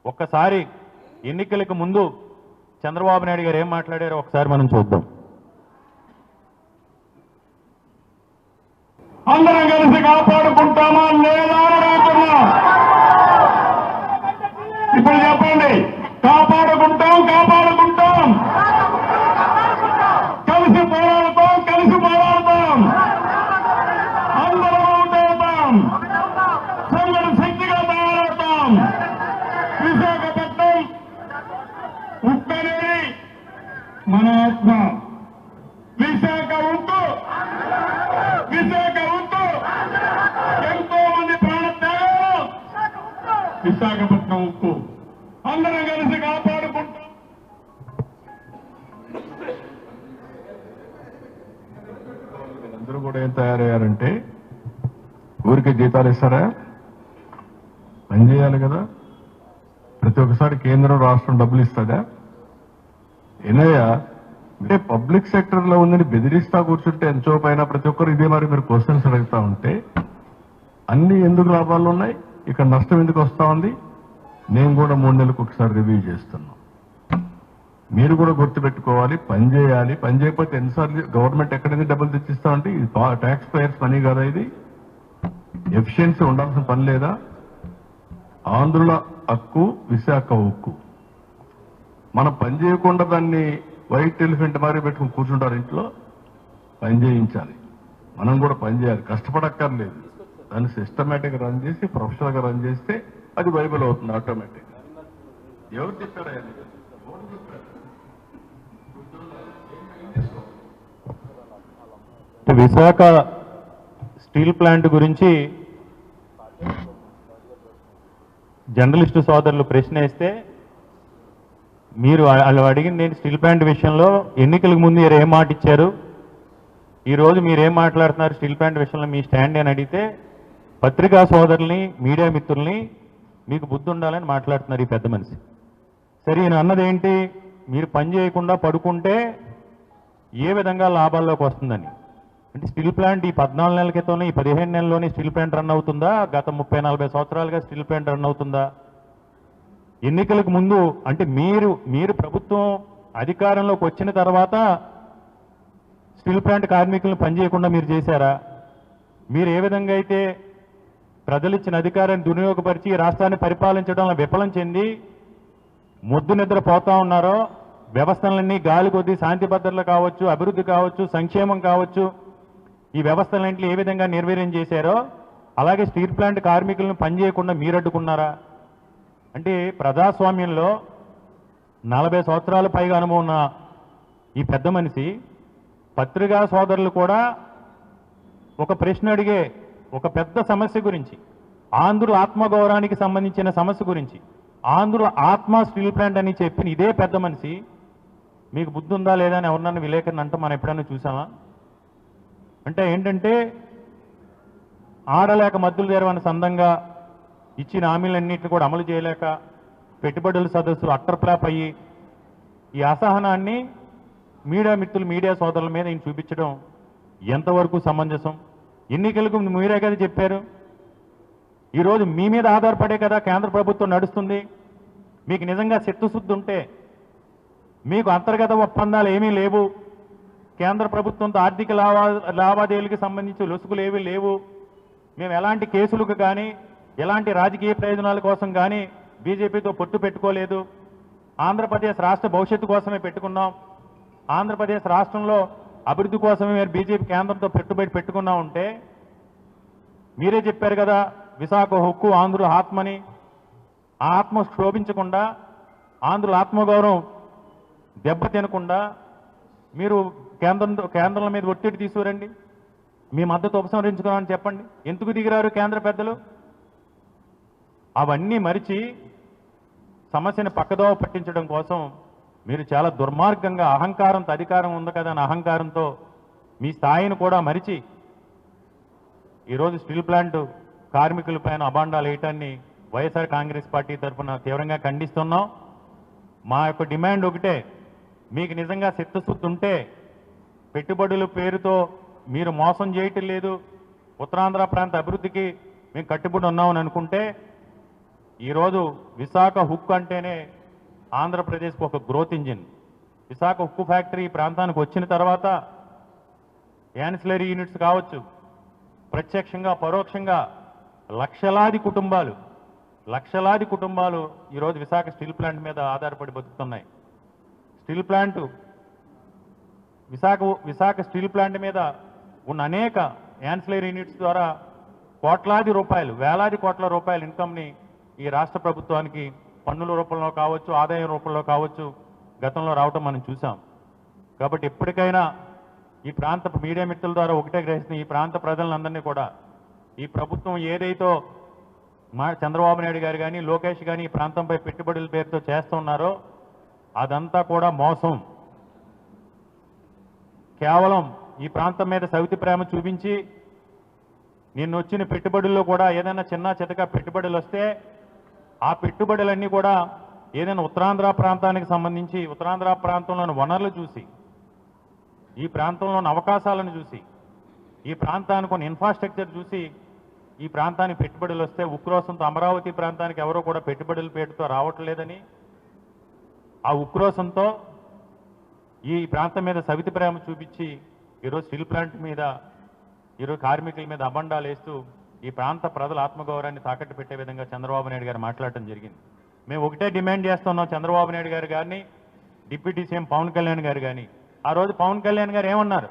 ఒక్కసారి ఎన్నికలకు ముందు చంద్రబాబు నాయుడు గారు ఏం మాట్లాడారో ఒకసారి మనం చూద్దాం. అందరం కలిసి కాపాడుకుంటామా లేదా అని అడుగుతున్నా. ఇప్పుడు చెప్పండి, కాపాడుకుంటాం కాపాడుకుంటాం, కలిసి పోరాడతాం కలిసి పోరాడతాం, అందరం అవుతాం, సంఘటన శక్తిగా తయారవుతాం. విశాఖపట్నం ఉక్కు అనేది మన ఆత్మ. విశాఖ ఉక్కు, విశాఖ ఉక్కు, ఎంతో మంది ప్రాణత్యాగాలు. విశాఖపట్నం ఉక్కు అందరం కలిసి కాపాడుకుంటాం. అందరూ కూడా ఏం తయారయ్యారంటే ఊరికే జీతాలు ఇస్తారా? పని చేయాలి కదా. ప్రతి ఒక్కసారి కేంద్రం రాష్ట్రం డబ్బులు ఇస్తుందా? ఏనయ్యా అంటే పబ్లిక్ సెక్టర్ లో ఉందని బెదిరిస్తా కూర్చుంటే ఎంతో పైన ప్రతి ఒక్కరు ఇదే మరి మీరు క్వశ్చన్స్ అడుగుతా ఉంటే అన్ని ఎందుకు లాభాలు ఉన్నాయి, ఇక్కడ నష్టం ఎందుకు వస్తా ఉంది? నేను కూడా 3 నెలలకు ఒకసారి రివ్యూ చేస్తున్నాను. మీరు కూడా గుర్తుపెట్టుకోవాలి, పని చేయాలి. పని చేయకపోతే ఎన్నిసార్లు గవర్నమెంట్ ఎక్కడైనా డబ్బులు తెచ్చిస్తామంటే ఇది ట్యాక్స్ పేయర్స్ మనీ కదా. ఇది ఎఫిషియన్సీ ఉండాల్సిన పని లేదా? ఆంధ్రుల హక్కు విశాఖ ఉక్కు. మనం పని చేయకుండా దాన్ని వైట్ ఎలిఫెంట్ మారి పెట్టుకుని కూర్చుంటారు ఇంట్లో. పని చేయించాలి, మనం కూడా పని చేయాలి, కష్టపడక్కర్లేదు. దాన్ని సిస్టమేటిక్గా రన్ చేసి ప్రొఫెషనల్గా రన్ చేస్తే అది వైబుల్ అవుతుంది ఆటోమేటిక్. ఎవరు చెప్పారా? విశాఖ స్టీల్ ప్లాంట్ గురించి జర్నలిస్టు సోదరులు ప్రశ్న వేస్తే మీరు వాళ్ళు అడిగింది ఏంటి? స్టీల్ ప్లాంట్ విషయంలో ఎన్నికలకు ముందు మీరు ఏం మాట ఇచ్చారు, ఈరోజు మీరు ఏం మాట్లాడుతున్నారు స్టీల్ ప్లాంట్ విషయంలో మీ స్టాండ్ అని అడిగితే పత్రికా సోదరుల్ని మీడియా మిత్రుల్ని మీకు బుద్ధి ఉండాలని మాట్లాడుతున్నారు ఈ పెద్ద మనిషి. సరే, ఈయన అన్నది ఏంటి? మీరు పని చేయకుండా పడుకుంటే ఏ విధంగా లాభాల్లోకి వస్తుందని. అంటే స్టీల్ ప్లాంట్ ఈ 14 నెలల క్రితంలో, ఈ 15 నెలల్లోనే స్టీల్ ప్లాంట్ రన్ అవుతుందా? గత 30-40 సంవత్సరాలుగా స్టీల్ ప్లాంట్ రన్ అవుతుందా? ఎన్నికలకు ముందు అంటే మీరు ప్రభుత్వం అధికారంలోకి వచ్చిన తర్వాత స్టీల్ ప్లాంట్ కార్మికులను పనిచేయకుండా మీరు చేశారా? మీరు ఏ విధంగా అయితే ప్రజలు ఇచ్చిన అధికారాన్ని దుర్వినియోగపరిచి రాష్ట్రాన్ని పరిపాలించడంలో విఫలం చెంది ముద్దు నిద్ర పోతా ఉన్నారో, వ్యవస్థలన్నీ గాలి కొద్దీ శాంతి భద్రతలు కావచ్చు, అభివృద్ధి కావచ్చు, సంక్షేమం కావచ్చు, ఈ వ్యవస్థలన్నింటినీ ఏ విధంగా నిర్వీర్యం చేశారో అలాగే స్టీల్ ప్లాంట్ కార్మికులను పనిచేయకుండా మీరు అడ్డుకున్నారా? అంటే ప్రజాస్వామ్యంలో 40 సంవత్సరాల పైగా అనుభవం ఉన్న ఈ పెద్ద మనిషి పత్రికా సోదరులు కూడా ఒక ప్రశ్న అడిగే ఒక పెద్ద సమస్య గురించి, ఆంధ్రుల ఆత్మగౌరవానికి సంబంధించిన సమస్య గురించి, ఆంధ్రుల ఆత్మ స్టీల్ ప్లాంట్ అని చెప్పిన ఇదే పెద్ద మనిషి మీకు బుద్ధి ఉందా లేదా అని ఎవరినన్నా విలేకరణ అంటే మనం ఎప్పుడైనా చూసామా? అంటే ఏంటంటే ఆడలేక మద్దులు తెరవని సందంగా ఇచ్చిన హామీలన్నింటినీ కూడా అమలు చేయలేక పెట్టుబడుల సదస్సు అట్టర్ప్లాప్ అయ్యి ఈ అసహనాన్ని మీడియా మిత్రులు మీడియా సోదరుల మీద ఈయన చూపించడం ఎంతవరకు సమంజసం? ఎన్నికలకు మీరే కదా చెప్పారు. ఈరోజు మీ మీద ఆధారపడే కదా కేంద్ర ప్రభుత్వం నడుస్తుంది. మీకు నిజంగా చిత్తశుద్ధి ఉంటే, మీకు అంతర్గత ఒప్పందాలు ఏమీ లేవు, కేంద్ర ప్రభుత్వంతో ఆర్థిక లావాదేవీలకు సంబంధించి లొసుగులు ఏమీ లేవు, మేము ఎలాంటి కేసులకు కానీ ఎలాంటి రాజకీయ ప్రయోజనాల కోసం కానీ బీజేపీతో పొత్తు పెట్టుకోలేదు, ఆంధ్రప్రదేశ్ రాష్ట్ర భవిష్యత్తు కోసమే పెట్టుకున్నాం, ఆంధ్రప్రదేశ్ రాష్ట్రంలో అభివృద్ధి కోసమే మీరు బీజేపీ కేంద్రంతో పెట్టుబడి పెట్టుకున్నా ఉంటే, మీరే చెప్పారు కదా విశాఖ హక్కు ఆంధ్రుల ఆత్మని. ఆ ఆత్మ క్షోభించకుండా, ఆంధ్రుల ఆత్మగౌరవం దెబ్బతినకుండా మీరు కేంద్రం మీద ఒత్తిడి తీసుకురండి, మీ మద్దతు ఉపసంహరించుకోవాలని చెప్పండి. ఎందుకు దిగిరారు కేంద్ర పెద్దలు? అవన్నీ మరిచి సమస్యను పక్కదోవ పట్టించడం కోసం మీరు చాలా దుర్మార్గంగా అహంకారంతో, అధికారం ఉంది కదా అని అహంకారంతో మీ స్థాయిని కూడా మరిచి ఈరోజు స్టీల్ ప్లాంట్ కార్మికులపైన అబాండాలు వేయటాన్ని వైఎస్ఆర్ కాంగ్రెస్ పార్టీ తరఫున తీవ్రంగా ఖండిస్తున్నాం. మా యొక్క డిమాండ్ ఒకటే, మీకు నిజంగా చిత్తశుద్ధి ఉంటే, పెట్టుబడుల పేరుతో మీరు మోసం చేయటం లేదు, ఉత్తరాంధ్ర ప్రాంత అభివృద్ధికి మేము కట్టుబడి ఉన్నామని అనుకుంటే ఈరోజు విశాఖ హుక్ అంటేనే ఆంధ్రప్రదేశ్కి ఒక గ్రోత్ ఇంజిన్. విశాఖ ఉక్కు ఫ్యాక్టరీ ఈ ప్రాంతానికి వచ్చిన తర్వాత యాన్సిలరీ యూనిట్స్ కావచ్చు, ప్రత్యక్షంగా పరోక్షంగా లక్షలాది కుటుంబాలు ఈరోజు విశాఖ స్టీల్ ప్లాంట్ మీద ఆధారపడి బతుకుతున్నాయి. Steel plant Visakha steel plant మీద ఉన్న అనేక యాన్సిలరీ యూనిట్స్ ద్వారా కోట్లాది రూపాయలు, వేలాది కోట్ల రూపాయల ఇన్కమ్ని ఈ రాష్ట్ర ప్రభుత్వానికి పన్నుల రూపంలో కావచ్చు, ఆదాయం రూపంలో కావచ్చు గతంలో రావటం మనం చూసాం. కాబట్టి ఎప్పటికైనా ఈ ప్రాంత మీడియా మిత్రుల ద్వారా ఒకటే గ్రహిస్తున్న ఈ ప్రాంత ప్రజలందరినీ కూడా ఈ ప్రభుత్వం ఏదైతే చంద్రబాబు నాయుడు గారు కానీ లోకేష్ కానీ ఈ ప్రాంతంపై పెట్టుబడుల పేరుతో చేస్తూ ఉన్నారో అదంతా కూడా మోసం. కేవలం ఈ ప్రాంతం మీద సవితి ప్రేమ చూపించి నిన్న వచ్చిన పెట్టుబడుల్లో కూడా ఏదైనా చిన్న చితక పెట్టుబడులు వస్తే ఆ పెట్టుబడులన్నీ కూడా ఏదైనా ఉత్తరాంధ్ర ప్రాంతానికి సంబంధించి ఉత్తరాంధ్ర ప్రాంతంలోని వనరులు చూసి, ఈ ప్రాంతంలోని అవకాశాలను చూసి, ఈ ప్రాంతానికి కొన్ని ఇన్ఫ్రాస్ట్రక్చర్ చూసి ఈ ప్రాంతానికి పెట్టుబడులు వస్తే ఉక్రోషంతో అమరావతి ప్రాంతానికి ఎవరో కూడా పెట్టుబడుల పేరుతో రావట్లేదని, ఆ ఉక్రోషంతో ఈ ప్రాంతం మీద సవితి ప్రేమ చూపించి ఈరోజు స్టీల్ ప్లాంట్ మీద, ఈరోజు కార్మికుల మీద అబండాలు వేస్తూ ఈ ప్రాంత ప్రజల ఆత్మగౌరవాన్ని తాకట్టు పెట్టే విధంగా చంద్రబాబు నాయుడు గారు మాట్లాడటం జరిగింది. మేము ఒకటే డిమాండ్ చేస్తున్నాం, చంద్రబాబు నాయుడు గారు కానీ డిప్యూటీ సీఎం పవన్ కళ్యాణ్ గారు కానీ. ఆ రోజు పవన్ కళ్యాణ్ గారు ఏమన్నారు?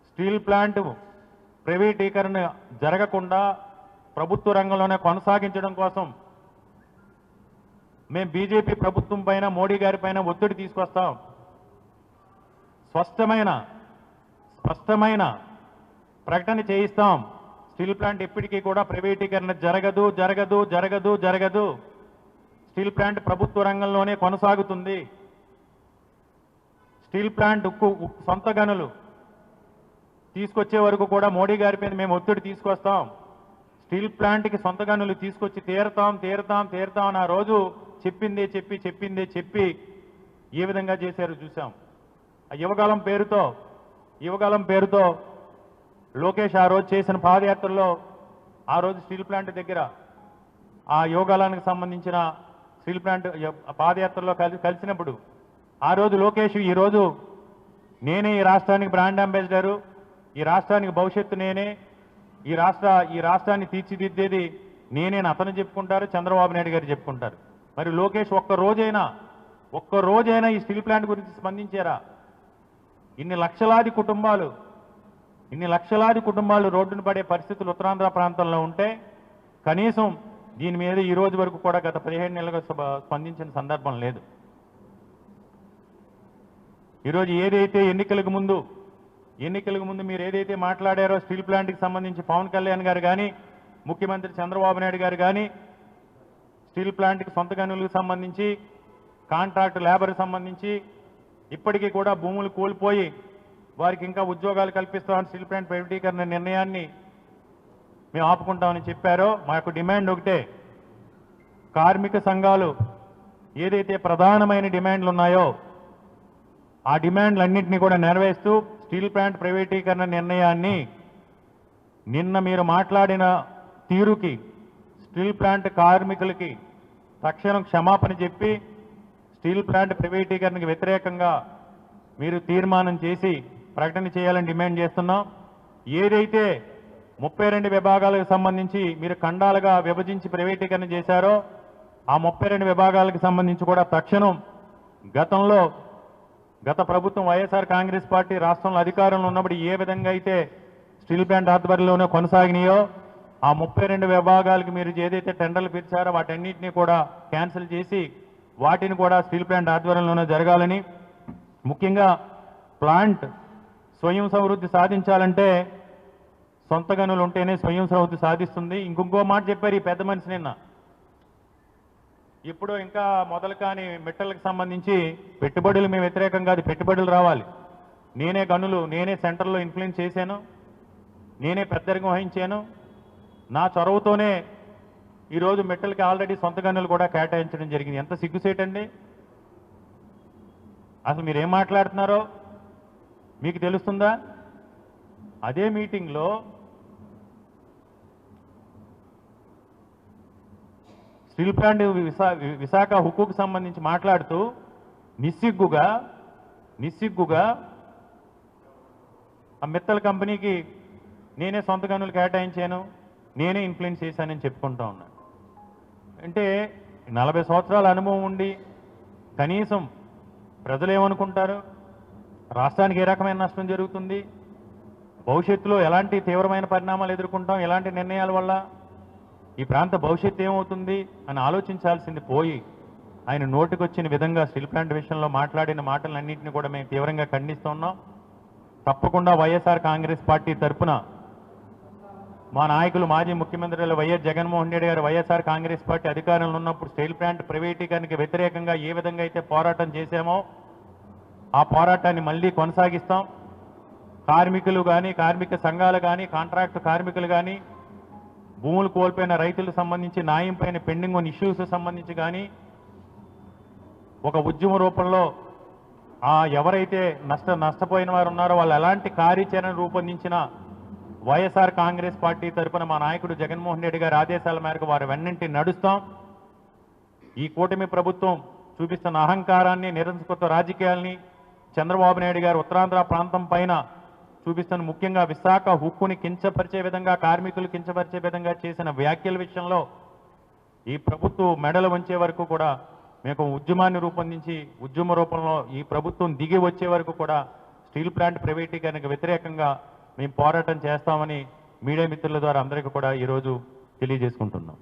స్టీల్ ప్లాంట్ ప్రైవేటీకరణ జరగకుండా ప్రభుత్వ రంగంలోనే కొనసాగించడం కోసం మేము బీజేపీ ప్రభుత్వం పైన, మోడీ గారి పైన ఒత్తిడి తీసుకొస్తాం. స్పష్టమైన ప్రకటన చేయిస్తాం. స్టీల్ ప్లాంట్ ఎప్పటికీ కూడా ప్రైవేటీకరణ జరగదు. స్టీల్ ప్లాంట్ ప్రభుత్వ రంగంలోనే కొనసాగుతుంది. స్టీల్ ప్లాంట్ సొంత గనులు తీసుకొచ్చే వరకు కూడా మోడీ గారి పైన మేము ఒత్తిడి తీసుకొస్తాం. స్టీల్ ప్లాంట్కి సొంత గనులు తీసుకొచ్చి తీరతాం అని ఆ రోజు చెప్పిందే చెప్పి ఏ విధంగా చేశారో చూసాం. ఆ యువగలం పేరుతో లోకేష్ ఆ రోజు చేసిన పాదయాత్రలో ఆ రోజు స్టీల్ ప్లాంట్ దగ్గర ఆ యువగలానికి సంబంధించిన స్టీల్ ప్లాంట్ పాదయాత్రలో కలిసినప్పుడు ఆ రోజు లోకేష్ ఈరోజు నేనే ఈ రాష్ట్రానికి బ్రాండ్ అంబాసిడరు, ఈ రాష్ట్రానికి భవిష్యత్తు నేనే, ఈ రాష్ట్రాన్ని తీర్చిదిద్దేది నేనే అతను చెప్పుకుంటారు, చంద్రబాబు నాయుడు గారు చెప్పుకుంటారు. మరి లోకేష్ ఒక్క రోజైనా ఈ స్టీల్ ప్లాంట్ గురించి స్పందించారా? ఇన్ని లక్షలాది కుటుంబాలు రోడ్డున పడే పరిస్థితులు ఉత్తరాంధ్ర ప్రాంతంలో ఉంటే కనీసం దీని మీద ఈ రోజు వరకు కూడా గత 15 నెలలుగా స్పందించిన సందర్భం లేదు. ఈరోజు ఏదైతే ఎన్నికలకు ముందు మీరు ఏదైతే మాట్లాడారో స్టీల్ ప్లాంట్కి సంబంధించి పవన్ కళ్యాణ్ గారు కానీ, ముఖ్యమంత్రి చంద్రబాబు నాయుడు గారు కానీ స్టీల్ ప్లాంట్కి సొంత గనులకు సంబంధించి, కాంట్రాక్ట్ లేబర్ సంబంధించి ఇప్పటికీ కూడా భూములు కోల్పోయి వారికి ఇంకా ఉద్యోగాలు కల్పిస్తామని స్టీల్ ప్లాంట్ ప్రైవేటీకరణ నిర్ణయాన్ని మేము ఆపుకుంటామని చెప్పారో మాకు డిమాండ్ ఒకటే. కార్మిక సంఘాలు ఏదైతే ప్రధానమైన డిమాండ్లు ఉన్నాయో ఆ డిమాండ్లన్నింటినీ కూడా నెరవేరుస్తూ స్టీల్ ప్లాంట్ ప్రైవేటీకరణ నిర్ణయాన్ని నిన్న మీరు మాట్లాడిన తీరుకి స్టీల్ ప్లాంట్ కార్మికులకి తక్షణం క్షమాపణ చెప్పి స్టీల్ ప్లాంట్ ప్రైవేటీకరణకు వ్యతిరేకంగా మీరు తీర్మానం చేసి ప్రకటన చేయాలని డిమాండ్ చేస్తున్నాం. ఏదైతే 32 విభాగాలకు సంబంధించి మీరు ఖండాలుగా విభజించి ప్రైవేటీకరణ చేశారో ఆ 32 విభాగాలకు సంబంధించి కూడా తక్షణం గత ప్రభుత్వం వైఎస్ఆర్ కాంగ్రెస్ పార్టీ రాష్ట్రంలో అధికారంలో ఉన్నప్పుడు ఏ విధంగా అయితే స్టీల్ ప్లాంట్ ఆధ్వర్యంలోనే కొనసాగినాయో ఆ 32 విభాగాలకు మీరు ఏదైతే టెండర్లు పిలిచారో వాటన్నిటినీ కూడా క్యాన్సిల్ చేసి వాటిని కూడా స్టీల్ ప్లాంట్ ఆధ్వర్యంలోనే జరగాలని, ముఖ్యంగా ప్లాంట్ స్వయం సమృద్ధి సాధించాలంటే సొంత గనులు ఉంటేనే స్వయం సమృద్ధి సాధిస్తుంది. ఇంకో మాట చెప్పారు ఈ పెద్ద మనిషి నిన్న. ఇప్పుడు ఇంకా మొదలు కాని మెట్టలకు సంబంధించి పెట్టుబడులు మేము వ్యతిరేకం కాదు, పెట్టుబడులు రావాలి. నేనే సెంటర్లో ఇన్ఫ్లుయెన్స్ చేశాను, నేనే పెద్దరికం వహించాను. నా చొరవతోనే ఈరోజు మెట్టలకి ఆల్రెడీ సొంత గనులు కూడా కేటాయించడం జరిగింది. ఎంత సిగ్గుసేటండి! అసలు మీరేం మాట్లాడుతున్నారో మీకు తెలుస్తుందా? అదే మీటింగ్లో స్టీల్ ప్లాంట్ విశాఖ హుక్కుకు సంబంధించి మాట్లాడుతూ నిస్సిగ్గుగా ఆ మిత్తల్ కంపెనీకి నేనే సొంత గనులు కేటాయించాను, నేనే ఇన్ఫ్లుయెన్స్ చేశానని చెప్పుకుంటా ఉన్నాను. అంటే 40 సంవత్సరాల అనుభవం ఉండి కనీసం ప్రజలు ఏమనుకుంటారు, రాష్ట్రానికి ఏ రకమైన నష్టం జరుగుతుంది, భవిష్యత్తులో ఎలాంటి తీవ్రమైన పరిణామాలు ఎదుర్కొంటాం, ఎలాంటి నిర్ణయాల వల్ల ఈ ప్రాంత భవిష్యత్తు ఏమవుతుంది అని ఆలోచించాల్సింది పోయి ఆయన నోటికొచ్చిన విధంగా స్టీల్ ప్లాంట్ విషయంలో మాట్లాడిన మాటలన్నింటినీ కూడా మేము తీవ్రంగా ఖండిస్తున్నాం. తప్పకుండా వైఎస్ఆర్ కాంగ్రెస్ పార్టీ తరఫున మా నాయకులు మాజీ ముఖ్యమంత్రులు వైఎస్ జగన్మోహన్ రెడ్డి గారు వైఎస్ఆర్ కాంగ్రెస్ పార్టీ అధికారంలో ఉన్నప్పుడు స్టీల్ ప్లాంట్ ప్రైవేటీకరణకి వ్యతిరేకంగా ఏ విధంగా అయితే పోరాటం చేశామో ఆ పోరాటాన్ని మళ్ళీ కొనసాగిస్తాం. కార్మికులు కానీ, కార్మిక సంఘాలు కానీ, కాంట్రాక్టు కార్మికులు కానీ, భూములు కోల్పోయిన రైతులకు సంబంధించి న్యాయం పైన పెండింగ్ ఉన్న ఇష్యూస్ సంబంధించి కానీ ఒక ఉద్యమ రూపంలో ఎవరైతే నష్టపోయిన వారు ఉన్నారో వాళ్ళు ఎలాంటి కార్యాచరణ రూపొందించిన వైఎస్ఆర్ కాంగ్రెస్ పార్టీ తరఫున మా నాయకుడు జగన్మోహన్ రెడ్డి గారి ఆదేశాల మేరకు వారి వెన్నంటి నడుస్తాం. ఈ కూటమి ప్రభుత్వం చూపిస్తున్న అహంకారాన్ని, నిరంకుశ రాజకీయాల్ని, చంద్రబాబు నాయుడు గారు ఉత్తరాంధ్ర ప్రాంతం పైన చూపిస్తున్న ముఖ్యంగా విశాఖ హుక్కుని కించపరిచే విధంగా, కార్మికులు కించపరిచే విధంగా చేసిన వ్యాఖ్యల విషయంలో ఈ ప్రభుత్వం మెడలు వంచే వరకు కూడా మేము ఉద్యమాన్ని రూపొందించి ఉద్యమ రూపంలో ఈ ప్రభుత్వం దిగి వచ్చే వరకు కూడా స్టీల్ ప్లాంట్ ప్రైవేటీకరణకు వ్యతిరేకంగా మేము పోరాటం చేస్తామని మీడియా మిత్రుల ద్వారా అందరికీ కూడా ఈరోజు తెలియజేసుకుంటున్నాం.